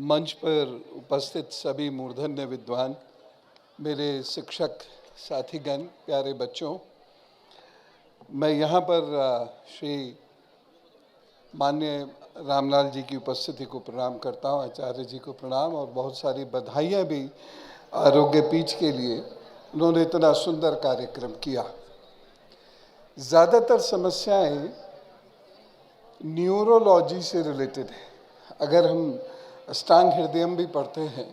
मंच पर उपस्थित सभी मूर्धन्य विद्वान, मेरे शिक्षक साथीगण, प्यारे बच्चों, मैं यहाँ पर श्री माननीय रामलाल जी की उपस्थिति को प्रणाम करता हूँ, आचार्य जी को प्रणाम और बहुत सारी बधाइयाँ भी आरोग्य पीठ के लिए। उन्होंने इतना सुंदर कार्यक्रम किया। ज़्यादातर समस्याएं न्यूरोलॉजी से रिलेटेड है। अगर हम अष्टांग हृदयम भी पढ़ते हैं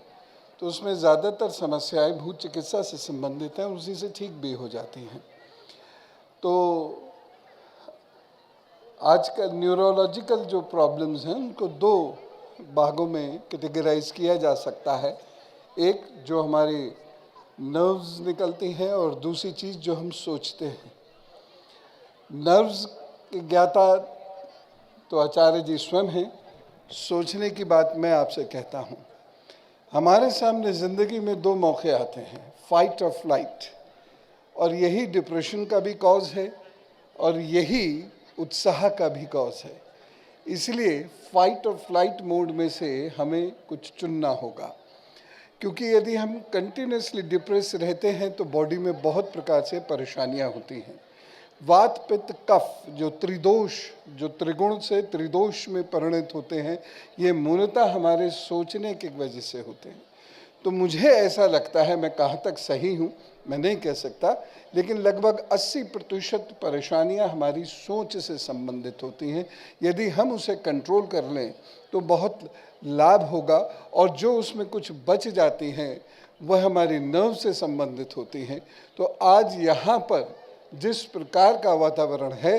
तो उसमें ज़्यादातर समस्याएं भूत चिकित्सा से संबंधित हैं, उसी से ठीक भी हो जाती हैं। तो आजकल न्यूरोलॉजिकल जो प्रॉब्लम्स हैं उनको दो भागों में कैटेगराइज किया जा सकता है। एक जो हमारी नर्व्स निकलती हैं और दूसरी चीज़ जो हम सोचते हैं। नर्व्स के ज्ञाता तो आचार्य जी स्वयं हैं। सोचने की बात मैं आपसे कहता हूँ। हमारे सामने ज़िंदगी में दो मौके आते हैं, फाइट और फ्लाइट, और यही डिप्रेशन का भी कॉज है और यही उत्साह का भी कॉज है। इसलिए फाइट और फ्लाइट मोड में से हमें कुछ चुनना होगा, क्योंकि यदि हम कंटिन्यूसली डिप्रेस रहते हैं तो बॉडी में बहुत प्रकार से परेशानियां होती हैं। वात पित्त कफ जो त्रिदोष, जो त्रिगुण से त्रिदोष में परिणत होते हैं, ये मूलतः हमारे सोचने की वजह से होते हैं। तो मुझे ऐसा लगता है, मैं कहाँ तक सही हूँ मैं नहीं कह सकता, लेकिन लगभग 80% परेशानियाँ हमारी सोच से संबंधित होती हैं। यदि हम उसे कंट्रोल कर लें तो बहुत लाभ होगा, और जो उसमें कुछ बच जाती हैं वह हमारी नर्व से संबंधित होती हैं। तो आज यहाँ पर जिस प्रकार का वातावरण है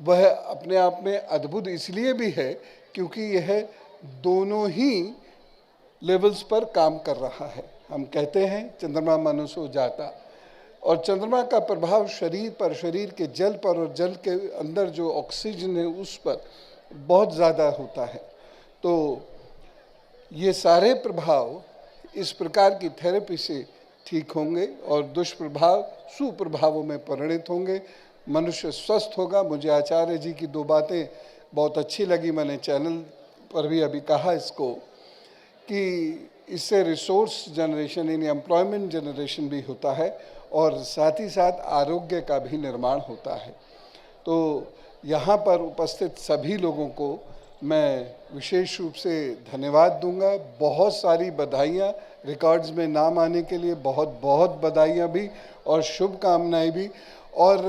वह अपने आप में अद्भुत इसलिए भी है क्योंकि यह दोनों ही लेवल्स पर काम कर रहा है। हम कहते हैं चंद्रमा मनुष्य जाता, और चंद्रमा का प्रभाव शरीर पर, शरीर के जल पर और जल के अंदर जो ऑक्सीजन है उस पर बहुत ज़्यादा होता है। तो ये सारे प्रभाव इस प्रकार की थेरेपी से ठीक होंगे और दुष्प्रभाव सुप्रभावों में परिणत होंगे। मनुष्य स्वस्थ होगा। मुझे आचार्य जी की दो बातें बहुत अच्छी लगी, मैंने चैनल पर भी अभी कहा इसको, कि इससे रिसोर्स जनरेशन यानी एम्प्लॉयमेंट जनरेशन भी होता है और साथ ही साथ आरोग्य का भी निर्माण होता है। तो यहाँ पर उपस्थित सभी लोगों को मैं विशेष रूप से धन्यवाद दूंगा। बहुत सारी बधाइयाँ, रिकॉर्ड्स में नाम आने के लिए बहुत बहुत बधाइयाँ भी और शुभकामनाएं भी। और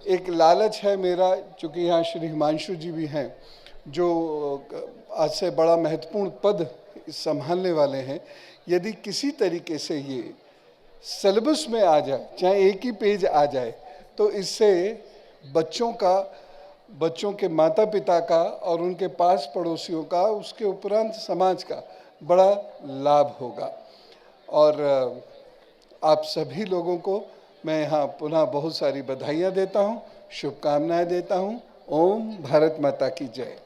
एक लालच है मेरा, चूँकि यहाँ श्री हिमांशु जी भी हैं जो आज से बड़ा महत्वपूर्ण पद संभालने वाले हैं। यदि किसी तरीके से ये सिलेबस में आ जाए, चाहे एक ही पेज आ जाए, तो इससे बच्चों का, बच्चों के माता पिता का और उनके पास पड़ोसियों का, उसके उपरांत समाज का बड़ा लाभ होगा। और आप सभी लोगों को मैं यहाँ पुनः बहुत सारी बधाइयाँ देता हूँ, शुभकामनाएं देता हूँ। ओम भारत माता की जय।